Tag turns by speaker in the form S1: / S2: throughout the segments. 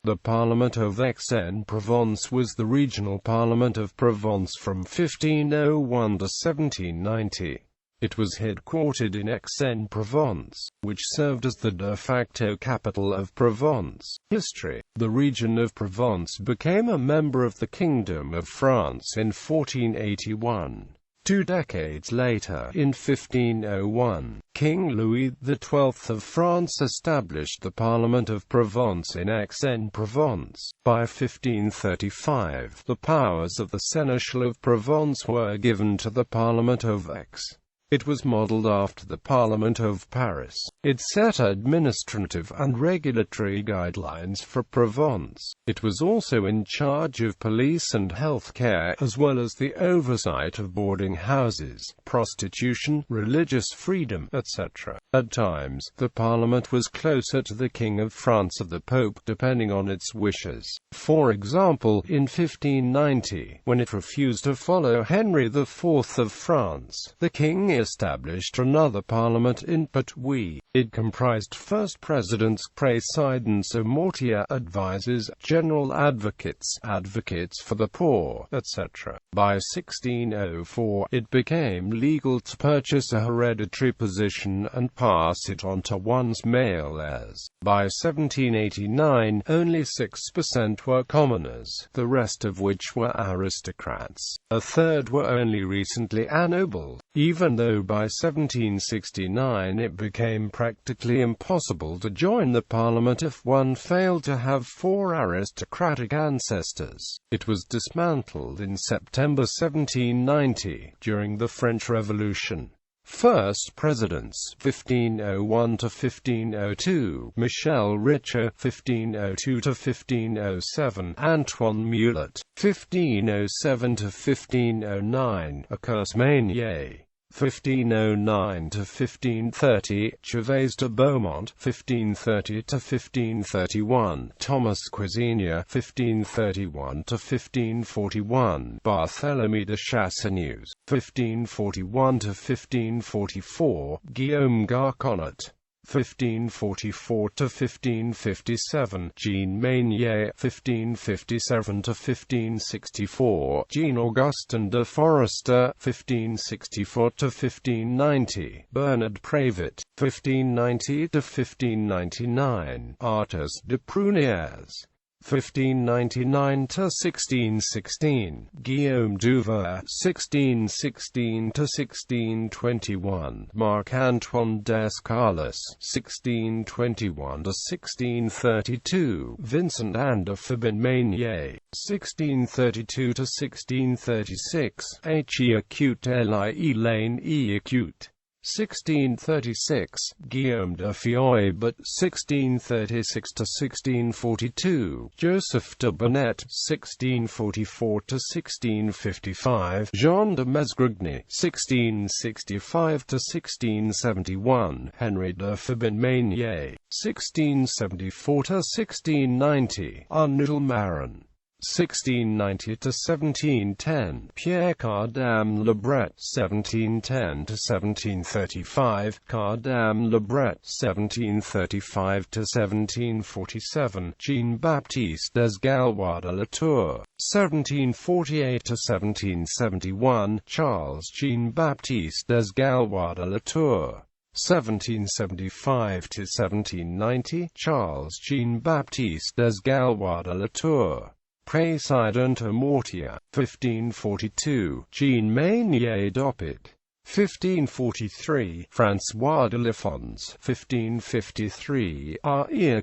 S1: The Parliament of Aix-en-Provence was the regional parliament of Provence from 1501 to 1790. It was headquartered in Aix-en-Provence, which served as the de facto capital of Provence. History. The region of Provence became a member of the Kingdom of France in 1481. 2 decades later, in 1501, King Louis XII of France established the Parliament of Provence in Aix-en-Provence. By 1535, the powers of the Seneschal of Provence were given to the Parliament of Aix. It was modelled after the Parliament of Paris. It set administrative and regulatory guidelines for Provence. It was also in charge of police and health care, as well as the oversight of boarding houses, prostitution, religious freedom, etc. At times, the Parliament was closer to the King of France or the Pope, depending on its wishes. For example, in 1590, when it refused to follow Henry IV of France, the King established another parliament in Pertuis. It comprised first presidents, présidents or mortier, advisors, general advocates, advocates for the poor, etc. By 1604, it became legal to purchase a hereditary position and pass it on to one's male heirs. By 1789, only 6% were commoners, the rest of which were aristocrats. A third were only recently ennobled, even though by 1769 it became practically impossible to join the parliament if one failed to have 4 aristocratic ancestors. It was dismantled in September 1790, during the French Revolution. First presidents, 1501 to 1502, Michel Richer, 1502 to 1507, Antoine Mulet, 1507 to 1509, Auguste Meunier, 1509 to 1530, Gervais de Beaumont, 1530 to 1531, Thomas Cuisinier, 1531 to 1541, Barthélemy de Chassaneuz, 1541 to 1544, Guillaume Garconnet, 1544 to 1557, Jean Meunier, 1557 to 1564, Jean-Augustin de Forester, 1564 to 1590, Bernard Prévost, 1590 to 1599, Artus de Prunières, 1599 to 1616, Guillaume Duver, 1616 to 1621, Marc-Antoine Descartes, 1621 to 1632, Vincent and de Fabin Meunier, 1632 to 1636, H.E. Elaine E. Acute, 1636, Guillaume de Fioibert, 1636 to 1642, Joseph de Bonnet, 1644 to 1655, Jean de Mesgrigny, 1665 to 1671, Henry de Fabin Meunier, 1674 to 1690, Arnoul Marin, 1690 to 1710, Pierre Cardam Lebret, 1710 to 1735, Cardam Lebret, 1735 to 1747, Jean-Baptiste des Gallois de la Tour, 1748 to 1771, Charles Jean-Baptiste des Gallois de la Tour, 1775 to 1790, Charles Jean-Baptiste des Gallois de la Tour, Président or Mortier, 1542, Jean Meunier d'Oppid, 1543, François de Lafons, 1553, R.E.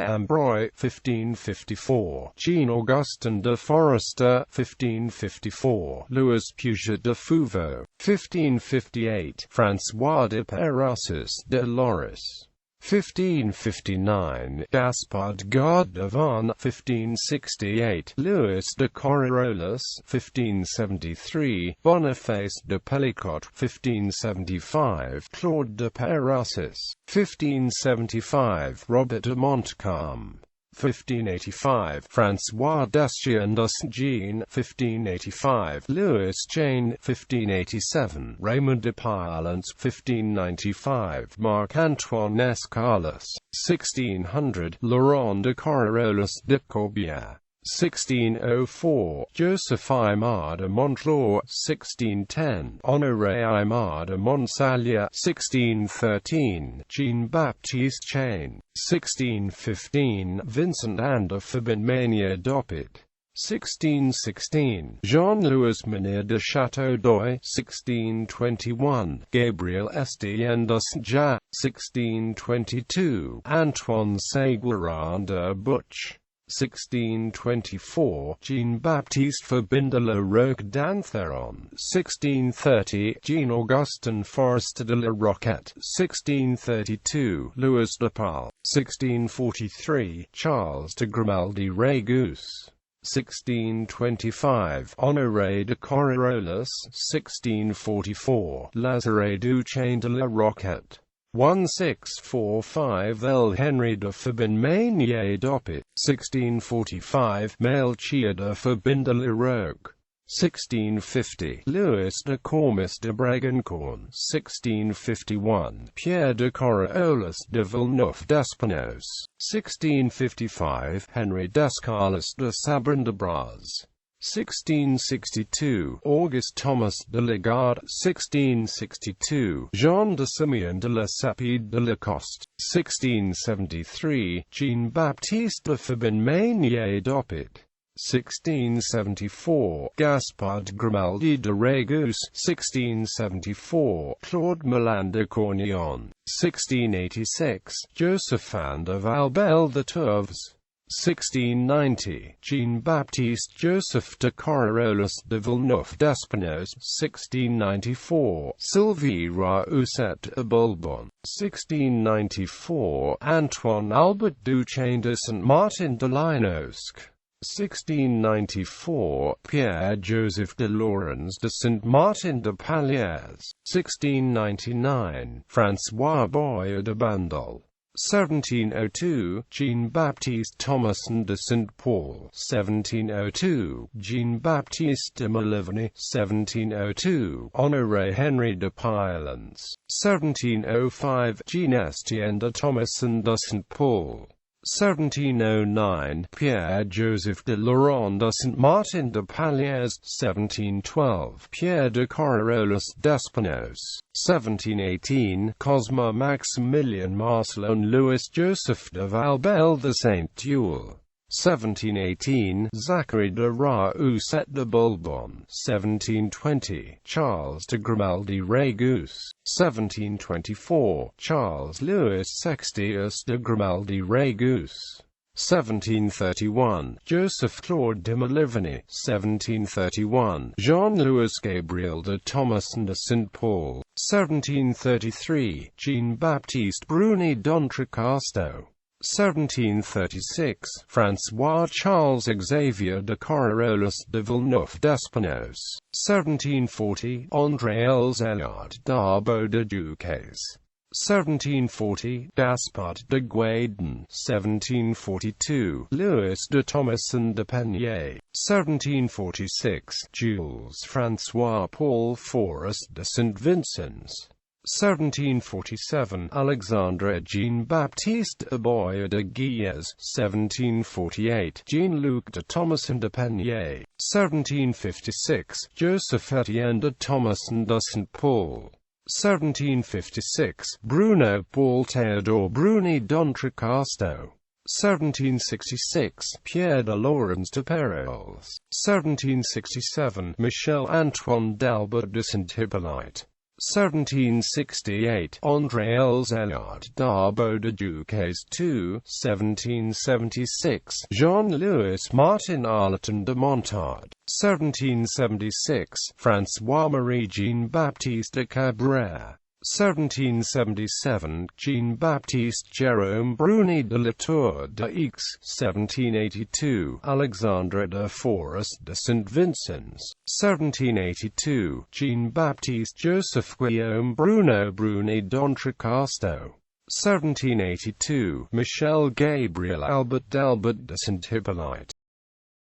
S1: Ambroy, 1554, Jean-Augustin de Forester, 1554, Louis Puget de Fouveau, 1558, François de Perrossus de Loris, 1559, Gaspard Godevin, 1568, Louis de Coriolis, 1573, Boniface de Pellicot, 1575, Claude de Perrossus, 1575, Robert de Montcalm, 1585, François Deschiens Jean, 1585, Louis Chain, 1587, Raymond de Pilance, 1595, Marc-Antoine Escalus, 1600, Laurent de Coriolis de Corbière, 1604, Joseph Aymar de Montlaur, 1610, Honoré Aymar de Montsalier, 1613, Jean-Baptiste Chain, 1615, Vincent and de Fabin-Manier d'Oppit, 1616, Jean-Louis Menier de Château-d'Oie, 1621, Gabriel Estienne de Saint-Jacques, 1622, Antoine Ségourin de Butch, 1624, Jean-Baptiste Fabin de la Roque d'Antheron, 1630, Jean-Augustin Forest de la Roquette, 1632, Louis de Pal, 1643, Charles de Grimaldi Régousse, 1625, Honoré de Coriolis, 1644, Lazare du Chain de la Roquette, 1645, L. Henry de Fabin-Manier d'Oppit, 1645, Melchior de Fabin de la Roque, 1650, Louis de Cormis de Brégançon, 1651, Pierre de Coriolis de Villeneuve d'Espinouse, 1655, Henry d'Escalus de Sabran-de-Braz, 1662, Auguste Thomas de Lagarde, 1662, Jean de Simeon de la Sapide de Lacoste, 1673, Jean-Baptiste de Fabin-Manier d'Oppit, 1674, Gaspard de Grimaldi de Régousse, 1674, Claude Milan de Cornillon, 1686, Josephin de Valbel de Tours, 1690, Jean-Baptiste Joseph de Coriolis de Villeneuve d'Espinouse, 1694, Sylvie Rousset de Bourbon, 1694, Antoine Albert Duchesne de Saint-Martin de Linosque, 1694, Pierre-Joseph de Laurens de Saint-Martin de Paliers, 1699, François Boyer de Bandol, 1702, Jean-Baptiste Thomason de Saint-Paul, 1702, Jean-Baptiste de Malivany, 1702, Honoré Henry de Pilance, 1705, Jean-Estienne de Thomason de Saint-Paul, 1709, Pierre-Joseph de Laurent de Saint-Martin de Paliers, 1712, Pierre de Coriolis d'Espinouse, 1718, Cosma Maximilien Marcelin Louis Joseph de Valbel de Saint-Tulle, 1718, Zachary de Rousset de Bourbon, 1720, Charles de Grimaldi Régousse, 1724, Charles Louis Sextius de Grimaldi Régousse, 1731, Joseph Claude de Malivany, 1731, Jean-Louis Gabriel de Thomason de Saint-Paul, 1733, Jean-Baptiste Bruni d'Entrecasteaux, 1736, François Charles Xavier de Coriolis de Villeneuve d'Espinouse, 1740, André Elzéard d'Arbeau de Duques, 1740, Gaspard de Guédon, 1742, Louis de Thomason de Penier, 1746, Jules François Paul Forest de Saint-Vincent, 1747, Alexandre Jean-Baptiste Boyer de Guilles, 1748, Jean-Luc de Thomason de Penier, 1756, Joseph Etienne de Thomason de Saint-Paul, 1756, Bruno Paul Théodore Bruni d'Entrecasteaux, 1766, Pierre de Laurens de Pérols, 1767, Michel-Antoine d'Albert de Saint-Hippolyte, 1768, André Elzéard d'Arbeau de Duques II, 1776, Jean-Louis Martin Arleton de Montard, 1776, François-Marie Jean-Baptiste de Cabrera, 1777, Jean-Baptiste Jérôme Bruni de la Tour d'Aix, 1782, Alexandre de Forest de Saint-Vincent, 1782, Jean-Baptiste Joseph Guillaume Bruno Bruni d'Entrecasteaux, 1782, Michel Gabriel Albert d'Albert de Saint-Hippolyte.